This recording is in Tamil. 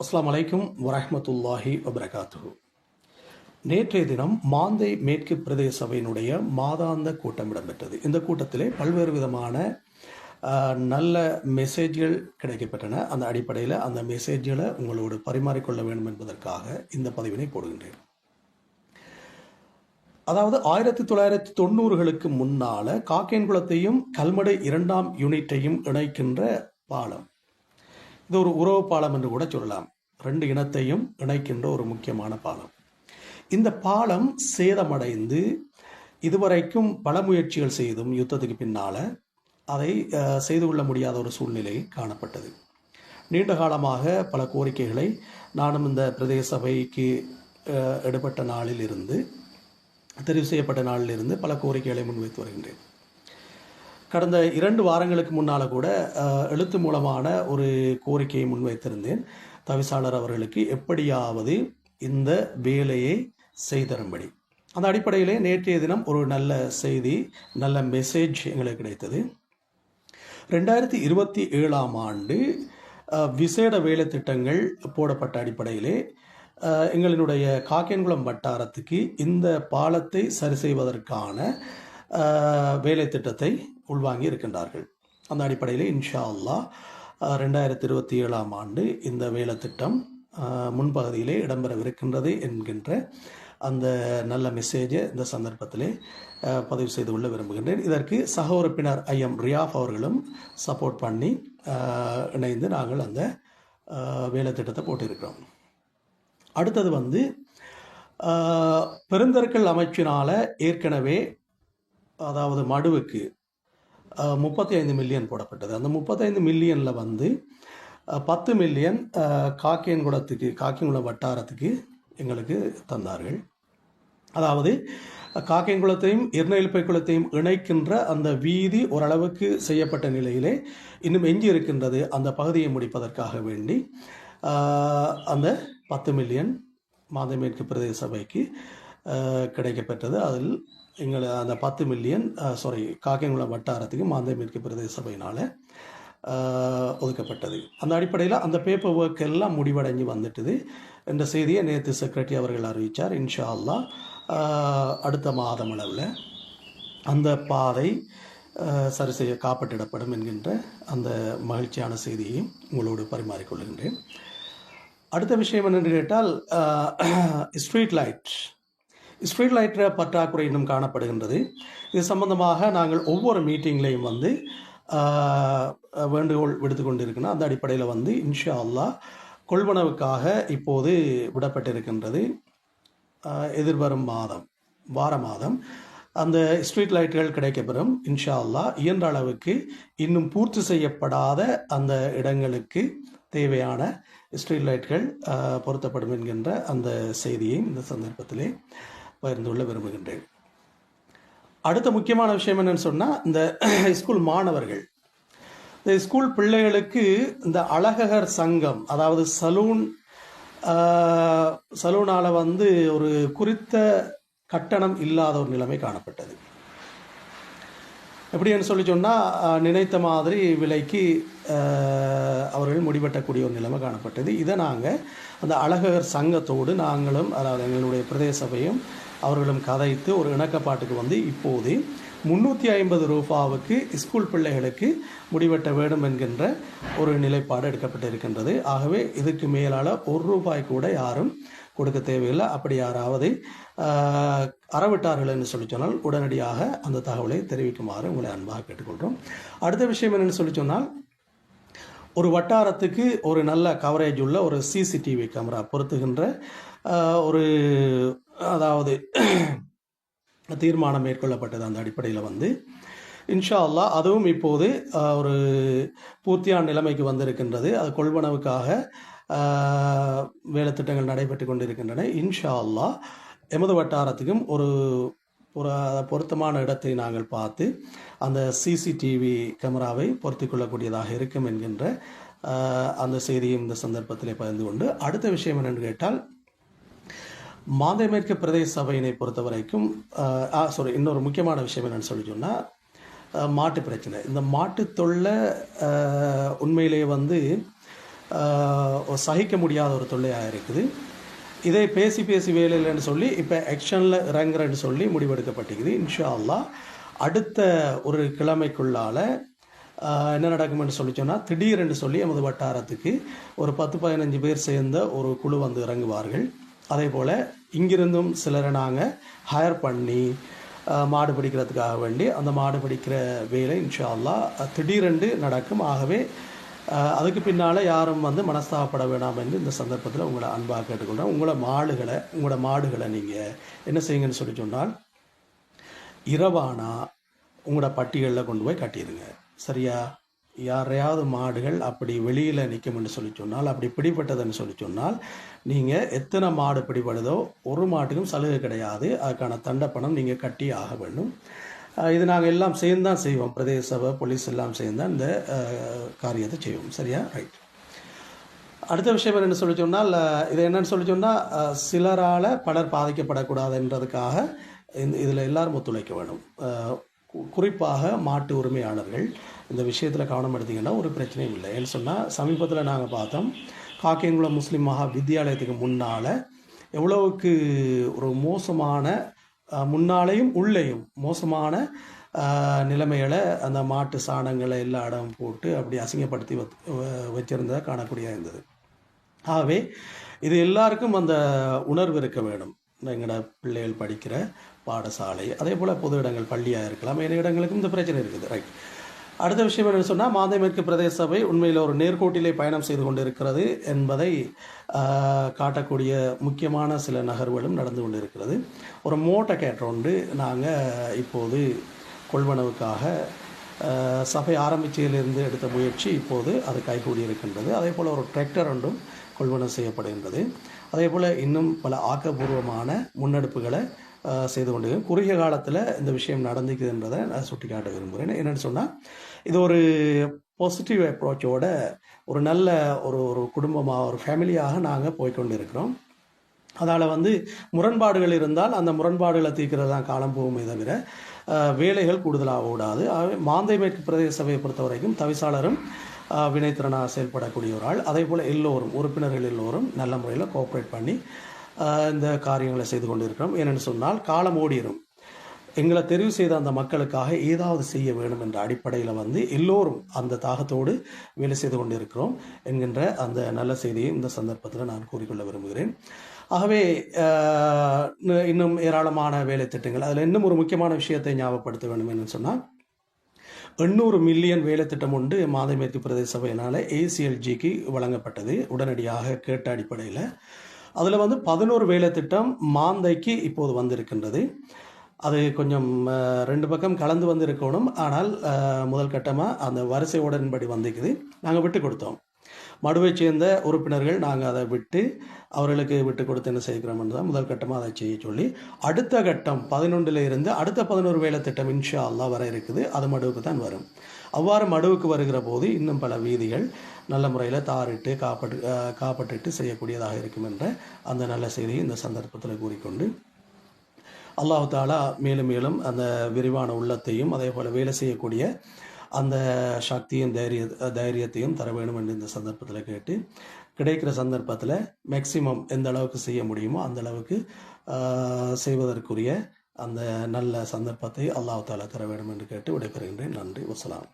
அஸ்ஸலாமு அலைக்கும் வரஹ்மத்துல்லாஹி வபரகாத்துஹு. நேற்றைய தினம் மாந்தை மேற்கு பிரதேச சபையினுடைய மாதாந்த கூட்டம் இடம்பெற்றது. இந்த கூட்டத்திலே பல்வேறு விதமான நல்ல மெசேஜ்கள் கிடைக்கப்பெற்றன. அந்த அடிப்படையில் அந்த மெசேஜ்களை உங்களோடு பரிமாறிக்கொள்ள வேண்டும் என்பதற்காக இந்த பதிவினை போடுகின்றேன். அதாவது 1990களுக்கு முன்னால் காக்கேன்குளத்தையும் கல்மடை 2ஆம் யூனிட்டையும் இணைக்கின்ற பாலம். இது ஒரு உறவு பாலம் என்று கூட சொல்லலாம். 2 இனத்தையும் இணைக்கின்ற ஒரு முக்கியமான பாலம். இந்த பாலம் சேதமடைந்து இதுவரைக்கும் பல முயற்சிகள் செய்தும் யுத்தத்துக்கு பின்னால் அதை செய்து கொள்ள முடியாத ஒரு சூழ்நிலை காணப்பட்டது. நீண்ட காலமாக பல கோரிக்கைகளை நானும் இந்த பிரதேச சபைக்கு எடுபட்ட நாளில் இருந்து தெரிவு செய்யப்பட்ட நாளிலிருந்து பல கோரிக்கைகளை முன்வைத்து வருகின்றேன். கடந்த 2 வாரங்களுக்கு முன்னால் கூட எழுத்து மூலமான ஒரு கோரிக்கையை முன்வைத்திருந்தேன். தவிசாளர் அவர்களுக்கு எப்படியாவது இந்த வேலையை செய்தரும்படி. அந்த அடிப்படையிலே நேற்றைய தினம் ஒரு நல்ல செய்தி, நல்ல மெசேஜ் எங்களுக்கு கிடைத்தது. 2027ஆம் ஆண்டு விசேட வேலை திட்டங்கள் போடப்பட்ட அடிப்படையிலே எங்களினுடைய காக்கேன்குளம் வட்டாரத்துக்கு இந்த பாலத்தை சரி செய்வதற்கான வேலை திட்டத்தை உள்வாங்கி இருக்கின்றார்கள். அந்த அடிப்படையில் இன்ஷா அல்லாஹ் 2027ஆம் ஆண்டு இந்த வேலை திட்டம் முன்பகுதியிலே இடம்பெறவிருக்கின்றது என்கின்ற அந்த நல்ல மெசேஜை இந்த சந்தர்ப்பத்திலே பதிவு செய்து கொள்ள விரும்புகின்றேன். இதற்கு சக உறுப்பினர் ஐஎம் ரியாஃப் அவர்களும் சப்போர்ட் பண்ணி இணைந்து நாங்கள் அந்த வேலை திட்டத்தை போட்டிருக்கிறோம். அடுத்தது பெருந்தற்கள் அமைச்சினால் ஏற்கனவே அதாவது மடுவுக்கு 35 மில்லியன் போடப்பட்டது. அந்த 35 மில்லியனில் 10 மில்லியன் காக்கேன்குளம் வட்டாரத்துக்கு எங்களுக்கு தந்தார்கள். அதாவது காக்கேன்குளத்தையும் எர்நெல்பை குளத்தையும் இணைக்கின்ற அந்த வீதி ஓரளவுக்கு செய்யப்பட்ட நிலையிலே இன்னும் எஞ்சி இருக்கின்றது. அந்த பகுதியை முடிப்பதற்காக வேண்டி அந்த 10 மில்லியன் மாந்தை மேற்கு பிரதேச சபைக்கு கிடைக்கப்பெற்றது. அதில் அந்த 10 மில்லியன் காக்கேன்குளம் வட்டாரத்துக்கு மாந்தை மேற்கு பிரதேச சபையினால் ஒதுக்கப்பட்டது. அந்த அடிப்படையில் அந்த பேப்பர் ஒர்க் எல்லாம் முடிவடைஞ்சு வந்துட்டுது என்ற செய்தியை நேற்று செக்ரட்டரி அவர்கள் அறிவித்தார். இன்ஷா அல்லாஹ் அடுத்த மாதம் அளவில் அந்த பாதை சரி செய்ய காப்பற்றிடப்படும் என்கின்ற அந்த மகிழ்ச்சியான செய்தியையும் உங்களோடு பரிமாறிக்கொள்கின்றேன். அடுத்த விஷயம் என்னென்று கேட்டால் ஸ்ட்ரீட் லைட் பற்றாக்குறை இன்னும் காணப்படுகின்றது. இது சம்பந்தமாக நாங்கள் ஒவ்வொரு மீட்டிங்லேயும் வேண்டுகோள் விடுத்து கொண்டிருக்கணும். அந்த அடிப்படையில் இன்ஷா அல்லாஹ் கொள்வனவுக்காக இப்போது விடப்பட்டிருக்கின்றது. எதிர்வரும் வார மாதம் அந்த ஸ்ட்ரீட் லைட்டுகள் கிடைக்கப்பெறும். இன்ஷா அல்லாஹ் இயன்ற அளவுக்கு இன்னும் பூர்த்தி செய்யப்படாத அந்த இடங்களுக்கு தேவையான ஸ்ட்ரீட் லைட்கள் பொருத்தப்படும் என்கின்ற அந்த செய்தியை இந்த சந்தர்ப்பத்திலே பகிர்ந்து கொள்ள விரும்புகின்றேன். அடுத்த முக்கியமான விஷயம் என்னன்னு சொன்னால், இந்த ஸ்கூல் மாணவர்கள், இந்த ஸ்கூல் பிள்ளைகளுக்கு இந்த அழகர் சங்கம், அதாவது சலூனால் ஒரு குறித்த கட்டணம் இல்லாத ஒரு நிலைமை காணப்பட்டது. எப்படின்னு சொல்லி சொன்னால், நினைத்த மாதிரி விலைக்கு அவர்கள் முடிவெட்டக்கூடிய ஒரு நிலைமை காணப்பட்டது. இதை நாங்கள் அந்த அழகர் சங்கத்தோடு நாங்களும், அதாவது எங்களுடைய பிரதேச சபையும் அவர்களும் கதைத்து ஒரு இணக்கப்பாட்டுக்கு இப்போது 350 ரூபாவுக்கு ஸ்கூல் பிள்ளைகளுக்கு முடிவெட்ட வேண்டும் என்கின்ற ஒரு நிலைப்பாடு எடுக்கப்பட்டிருக்கின்றது. ஆகவே இதுக்கு மேலால் 1 ரூபாய் கூட யாரும் கொடுக்க தேவையில்லை. அப்படி யாராவது அறவிட்டார்கள் என்று சொல்லி சொன்னால் உடனடியாக அந்த தகவலை தெரிவிக்குமாறு உங்களை அன்பாக கேட்டுக்கொள்கிறோம். அடுத்த விஷயம் என்னென்னு சொல்லி சொன்னால், ஒரு வட்டாரத்துக்கு ஒரு நல்ல கவரேஜ் உள்ள ஒரு சிசிடிவி கேமரா பொருத்துகின்ற ஒரு அதாவது தீர்மானம் மேற்கொள்ளப்பட்டது. அந்த அடிப்படையில் இன்ஷா அல்லாஹ் அதுவும் இப்போது ஒரு பூர்த்தியான நிலைமைக்கு வந்திருக்கின்றது. அது கொள்வனவுக்காக வேலை திட்டங்கள் நடைபெற்று கொண்டிருக்கின்றன. இன்ஷா அல்லாஹ் எமது வட்டாரத்துக்கும் ஒரு பொருத்தமான இடத்தை நாங்கள் பார்த்து அந்த சிசிடிவி கேமராவை பொருத்தி கொள்ளக்கூடியதாக இருக்கும் என்கின்ற அந்த செய்தியும் இந்த சந்தர்ப்பத்திலே பகிர்ந்து கொண்டு, அடுத்த விஷயம் என்னென்று கேட்டால், மாந்தை மேற்கு பிரதேச சபையினை பொறுத்த வரைக்கும் இன்னொரு முக்கியமான விஷயம் என்னென்னு சொல்லி சொன்னால், மாட்டு பிரச்சனை. இந்த மாட்டு தொல்லை உண்மையிலே சகிக்க முடியாத ஒரு தொல்லையாக இருக்குது. இதை பேசி பேசி வேலையில்லைன்னு சொல்லி இப்போ ஆக்ஷனில் இறங்குறேன்னு சொல்லி முடிவெடுக்கப்பட்டிருக்குது. இன்ஷா அல்லாஹ் அடுத்த ஒரு கிழமைக்குள்ளால் என்ன நடக்கும்னு சொல்லி சொன்னால், திடீரென்று சொல்லி எமது வட்டாரத்துக்கு ஒரு 10-15 பேர் சேர்ந்த ஒரு குழு வந்து இறங்குவார்கள். அதே போல் இங்கிருந்தும் சிலரை நாங்கள் ஹயர் பண்ணி மாடு பிடிக்கிறதுக்காக வேண்டி அந்த மாடு பிடிக்கிற வேலை இன்ஷா அல்லாஹ் திடீரென்று நடக்கும். ஆகவே அதுக்கு பின்னால் யாரும் வந்து மனஸ்தாபப்பட வேண்டாம் என்று இந்த சந்தர்ப்பத்தில் உங்களை அன்பாக கேட்டுக்கொள்கிறேன். உங்களோட மாடுகளை நீங்கள் என்ன செய்யுங்கன்னு சொல்லி சொன்னால், இரவானா உங்களோட பட்டிகளில் கொண்டு போய் கட்டிடுங்க. சரியா? யாரையாவது மாடுகள் அப்படி வெளியில் நிற்கும்னு சொல்லி சொன்னால், அப்படி பிடிபட்டதுன்னு சொல்லி சொன்னால், நீங்கள் எத்தனை மாடு பிடிபடுதோ ஒரு மாட்டுக்கும் சலுகை கிடையாது. அதுக்கான தண்டப்பணம் நீங்கள் கட்டி ஆக வேண்டும். இது நாங்கள் எல்லாம் சேர்ந்து தான் செய்வோம். பிரதேச சபை, போலீஸ் எல்லாம் சேர்ந்து தான் இந்த காரியத்தை செய்வோம். சரியா? ரைட். அடுத்த விஷயம் என்னென்னு சொல்லி சொன்னால், இது என்னென்னு சொல்லி சொன்னால், சிலரால் பலர் பாதிக்கப்படக்கூடாதுன்றதுக்காக இதில் எல்லாரும் ஒத்துழைக்க வேணும். குறிப்பாக மாட்டு உரிமையாளர்கள் இந்த விஷயத்தில் கவனம் எடுத்திங்கன்னா ஒரு பிரச்சனையும் இல்லை. ஏன்னு சொன்னால், சமீபத்தில் நாங்கள் பார்த்தோம், காக்கேங்குளம் முஸ்லீம் மகா வித்தியாலயத்துக்கு முன்னால் எவ்வளவுக்கு ஒரு மோசமான, முன்னாலேயும் உள்ளேயும் மோசமான நிலைமைகளை அந்த மாட்டு சாணங்களை எல்லா இடம் போட்டு அப்படி அசிங்கப்படுத்தி வச்சிருந்ததை காணக்கூடிய இருந்தது. ஆகவே இது எல்லாருக்கும் அந்த உணர்வு இருக்க வேணும். எங்களோட பிள்ளைகள் படிக்கிற பாடசாலை, அதே போல் பொது இடங்கள், பள்ளியாக இருக்கலாம், ஏனைய இடங்களுக்கும் இந்த பிரச்சனை இருக்குது. ரைட். அடுத்த விஷயம் என்னென்னு சொன்னால், மாந்தை மேற்கு பிரதேச சபை உண்மையில் ஒரு நேர்கோட்டிலே பயணம் செய்து கொண்டு இருக்கிறது என்பதை காட்டக்கூடிய முக்கியமான சில நகர்வுகளும் நடந்து கொண்டு இருக்கிறது. ஒரு மோட்டர் கேட்டர் ஒன்று நாங்கள் இப்போது கொள்வனவுக்காக சபை ஆரம்பித்ததிலிருந்து எடுத்த முயற்சி இப்போது அது கைகூடி இருக்கின்றது. அதே போல் ஒரு டிராக்டர் ஒன்றும் கொள்வனவு செய்யப்படுகின்றது. அதே போல் இன்னும் பல ஆக்கப்பூர்வமான முன்னெடுப்புகளை செய்து கொண்டு குறுகிய காலத்தில் இந்த விஷயம் நடந்துக்குதுன்றதை நான் சுட்டிக்காட்ட விரும்புகிறேன். என்னென்னு சொன்னால், இது ஒரு பாசிட்டிவ் அப்ரோச்சோட ஒரு நல்ல ஒரு குடும்பமாக, ஒரு ஃபேமிலியாக நாங்கள் போய்கொண்டு இருக்கிறோம். அதால் வந்து முரண்பாடுகள் இருந்தால் அந்த முரண்பாடுகளை தீர்க்கிறது தான் காலம் போகுமே தவிர வேலைகள் கூடுதலாக ஓடாது. மாந்தை மேற்கு பிரதேச சபையை பொறுத்த வரைக்கும் தவிசாளரும் வினைத்திறனாக செயல்படக்கூடிய ஒரு ஆள். அதே போல் எல்லோரும் உறுப்பினர்கள் எல்லோரும் நல்ல முறையில் கோஆப்ரேட் பண்ணி இந்த காரியங்களை செய்து கொண்டு இருக்கிறோம். ஏனென்று சொன்னால், காலம் ஓடிடும். எங்களை தெரிவு செய்த அந்த மக்களுக்காக ஏதாவது செய்ய வேண்டும் என்ற அடிப்படையில் வந்து எல்லோரும் அந்த தாகத்தோடு வேலை செய்து கொண்டு இருக்கிறோம் என்கின்ற அந்த நல்ல செய்தியை இந்த சந்தர்ப்பத்தில் நான் கூறிக்கொள்ள விரும்புகிறேன். ஆகவே இன்னும் ஏராளமான வேலை திட்டங்கள், அதில் இன்னும் ஒரு முக்கியமான விஷயத்தை ஞாபகப்படுத்த வேண்டும் என்னன்னு சொன்னால், 800 மில்லியன் வேலை திட்டம் ஒன்று மாந்தை மேற்கு பிரதேச சபையினால் ACLGக்கு வழங்கப்பட்டது உடனடியாக கேட்ட அடிப்படையில். அதில் வந்து 11 வேலை திட்டம் மாந்தைக்கு இப்போது வந்திருக்கின்றது. அது கொஞ்சம் 2 பக்கம் கலந்து வந்து இருக்கணும். ஆனால் முதல் கட்டமாக அந்த வரிசை உடன்படி வந்திருக்குது. நாங்கள் விட்டு கொடுத்தோம். மடுவை சேர்ந்த உறுப்பினர்கள் நாங்கள் அதை அவர்களுக்கு விட்டு கொடுத்து என்ன செய்கிறோம்னு தான் முதல் கட்டமாக அதை செய்ய சொல்லி, அடுத்த கட்டம் 11 இருந்து அடுத்த 11 வேலை திட்டம் இன்ஷா அல்லாஹ் வர இருக்குது. அது மடுவுக்கு தான் வரும். அவ்வாறு மடுவுக்கு வருகிற போது இன்னும் பல வீதிகள் நல்ல முறையில் தாரிட்டு காப்பற்றிட்டு செய்யக்கூடியதாக இருக்கும் என்ற அந்த நல்ல செய்தியை இந்த சந்தர்ப்பத்தில் கூறிக்கொண்டு, அல்லாஹ் தாலா மேலும் மேலும் அந்த விரிவான உள்ளத்தையும் அதே போல் வேலை செய்யக்கூடிய அந்த சக்தியும் தைரியத்தையும் தர வேணும் என்று இந்த சந்தர்ப்பத்தில் கேட்டு, கிடைக்கிற சந்தர்ப்பத்தில் மேக்சிமம் எந்த அளவுக்கு செய்ய முடியுமோ அந்த அளவுக்கு செய்வதற்குரிய அந்த நல்ல சந்தர்ப்பத்தை அல்லாஹ் தாலா தர வேண்டும் என்று கேட்டு விடைபெறுகின்றேன். நன்றி. வஸ்ஸலாம்.